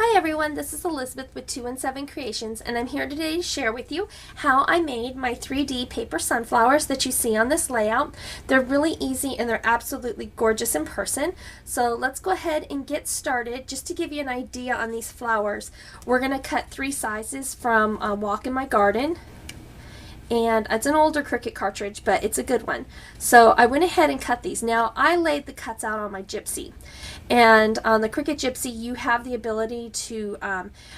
Hi everyone, this is Elizabeth with 217 Creations, and I'm here today to share with you how I made my 3D paper sunflowers that you see on this layout. They're really easy and they're absolutely gorgeous in person. So let's go ahead and get started. Just to give you an idea on these flowers, we're going to cut 3 sizes from Walk in My Garden. And it's an older Cricut cartridge, but it's a good one. So I went ahead and cut these. Now I laid the cuts out on my Gypsy, and on the Cricut Gypsy you have the ability to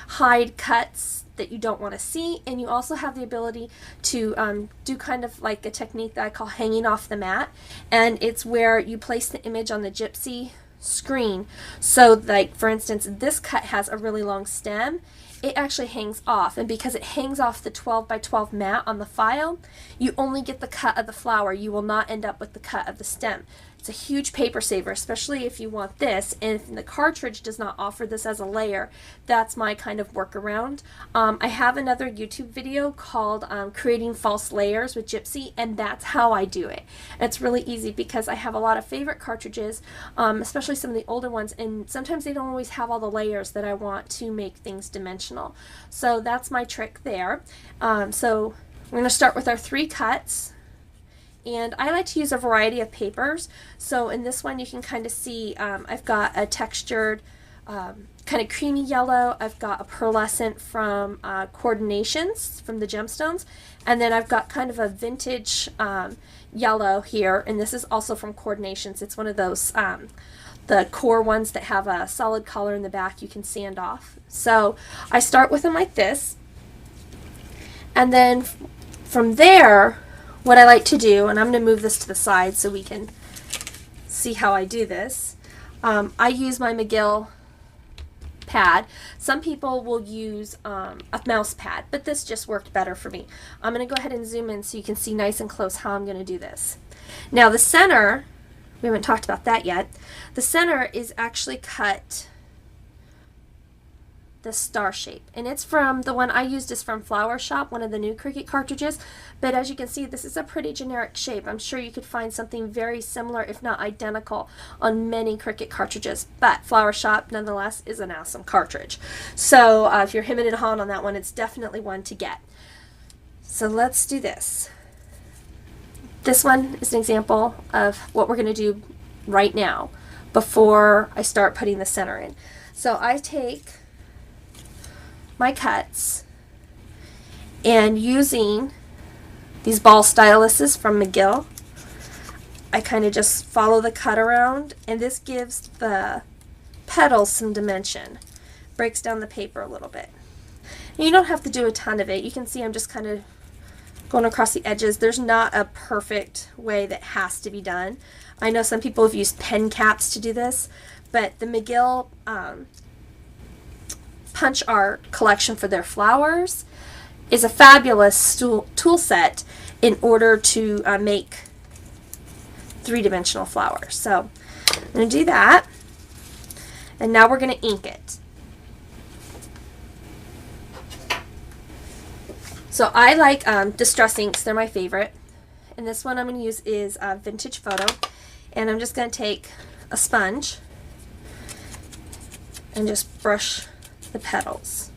hide cuts that you don't want to see, and you also have the ability to do kind of like a technique that I call hanging off the mat, and it's where you place the image on the Gypsy screen. So like for instance, this cut has a really long stem. It actually hangs off, and because it hangs off the 12 by 12 mat on the file, you only get the cut of the flower. You will not end up with the cut of the stem. It's a huge paper saver, especially if you want this, and if the cartridge does not offer this as a layer. That's my kind of workaround. I have another YouTube video called Creating False Layers with Gypsy, and that's how I do it. It's really easy because I have a lot of favorite cartridges, especially some of the older ones, and sometimes they don't always have all the layers that I want to make things dimensional. So that's my trick there. So we're going to start with our 3 cuts. And I like to use a variety of papers. So in this one you can kind of see I've got a textured kind of creamy yellow. I've got a pearlescent from Coordinations from the Gemstones. And then I've got kind of a vintage yellow here. And this is also from Coordinations. It's one of those the core ones that have a solid color in the back you can sand off. So I start with them like this. And then from there, what I like to do, and I'm going to move this to the side so we can see how I do this, I use my McGill pad. Some people will use a mouse pad, but this just worked better for me. I'm going to go ahead and zoom in so you can see nice and close how I'm going to do this. Now the center, we haven't talked about that yet, the center is actually cut the star shape, and it's from the one I used is from Flower Shop, one of the new Cricut cartridges, but as you can see this is a pretty generic shape. I'm sure you could find something very similar if not identical on many Cricut cartridges, but Flower Shop nonetheless is an awesome cartridge. So if you're hemming and hawing on that one, it's definitely one to get. So let's do this. This one is an example of what we're going to do right now before I start putting the center in. So I take my cuts, and using these ball styluses from McGill, I kind of just follow the cut around, and this gives the petals some dimension, breaks down the paper a little bit. And you don't have to do a ton of it. You can see I'm just kind of going across the edges. There's not a perfect way that has to be done. I know some people have used pen caps to do this, but the McGill Punch Art collection for their flowers is a fabulous tool set in order to make 3-dimensional flowers. So I'm going to do that, and now we're going to ink it. So I like Distress inks, they're my favorite, and this one I'm going to use is Vintage Photo, and I'm just going to take a sponge and just brush the petals.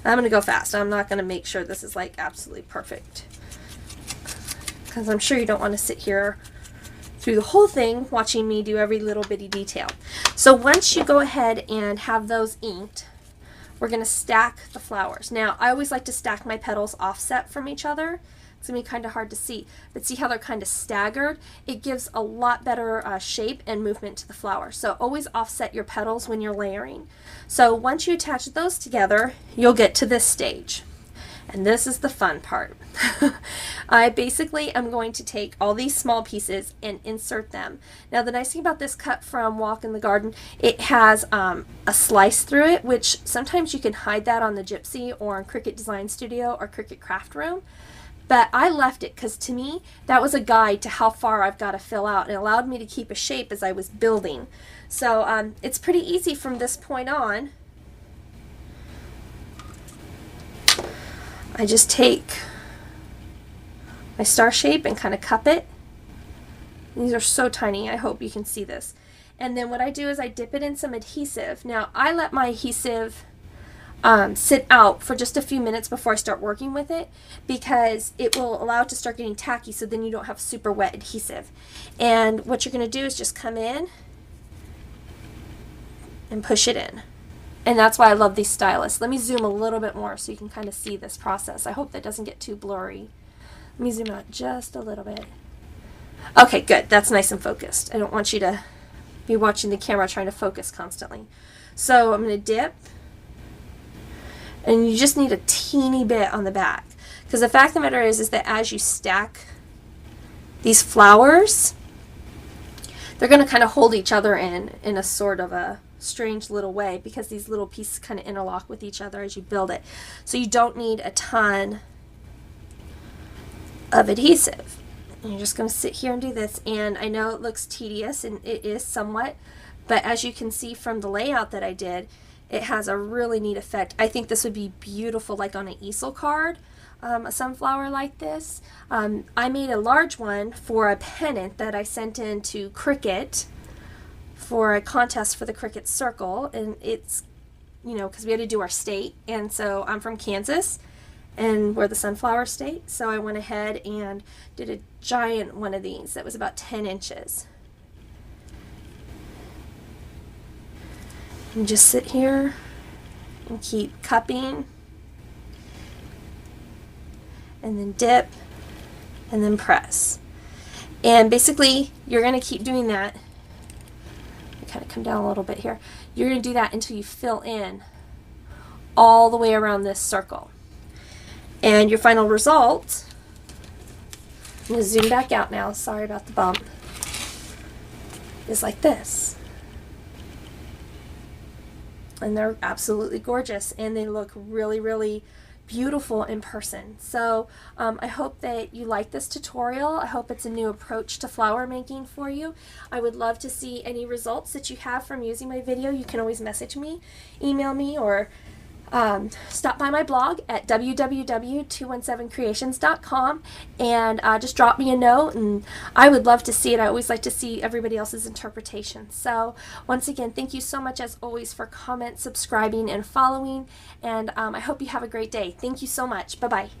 I'm going to go fast. I'm not going to make sure this is like absolutely perfect, because I'm sure you don't want to sit here through the whole thing watching me do every little bitty detail. So once you go ahead and have those inked, we're going to stack the flowers. Now I always like to stack my petals offset from each other. It's going to be kind of hard to see, but see how they're kind of staggered? It gives a lot better shape and movement to the flower. So always offset your petals when you're layering. So once you attach those together, you'll get to this stage. And this is the fun part. I basically am going to take all these small pieces and insert them. Now the nice thing about this cut from Walk in the Garden, it has a slice through it, which sometimes you can hide that on the Gypsy or on Cricut Design Studio or Cricut Craft Room. But I left it because to me that was a guide to how far I've got to fill out, and it allowed me to keep a shape as I was building. So it's pretty easy from this point on. I just take my star shape and kind of cup it. These are so tiny, I hope you can see this. And then what I do is I dip it in some adhesive. Now, I let my adhesive sit out for just a few minutes before I start working with it, because it will allow it to start getting tacky, so then you don't have super wet adhesive. And what you're going to do is just come in and push it in. And that's why I love these stylus. Let me zoom a little bit more so you can kind of see this process. I hope that doesn't get too blurry. Let me zoom out just a little bit. Okay, good. That's nice and focused. I don't want you to be watching the camera trying to focus constantly. So I'm going to dip. And you just need a teeny bit on the back. Because the fact of the matter is that as you stack these flowers, they're going to kind of hold each other in a sort of a strange little way, because these little pieces kind of interlock with each other as you build it. So you don't need a ton of adhesive. And you're just going to sit here and do this. And I know it looks tedious, and it is somewhat, but as you can see from the layout that I did, it has a really neat effect. I think this would be beautiful like on an easel card, a sunflower like this. I made a large one for a pennant that I sent in to Cricut for a contest for the Cricut Circle, and it's, you know, because we had to do our state, and so I'm from Kansas, and we're the sunflower state, so I went ahead and did a giant one of these that was about 10 inches. And just sit here and keep cupping, and then dip, and then press. And basically, you're going to keep doing that. Kind of come down a little bit here. You're going to do that until you fill in all the way around this circle. And your final result, I'm going to zoom back out now, sorry about the bump, is like this. And they're absolutely gorgeous, and they look really, really beautiful in person. So I hope that you like this tutorial. I hope it's a new approach to flower making for you. I would love to see any results that you have from using my video. You can always message me, email me, or stop by my blog at www.217creations.com and just drop me a note, and I would love to see it. I always like to see everybody else's interpretation. So once again, thank you so much as always for comment, subscribing, and following, and I hope you have a great day. Thank you so much. Bye-bye.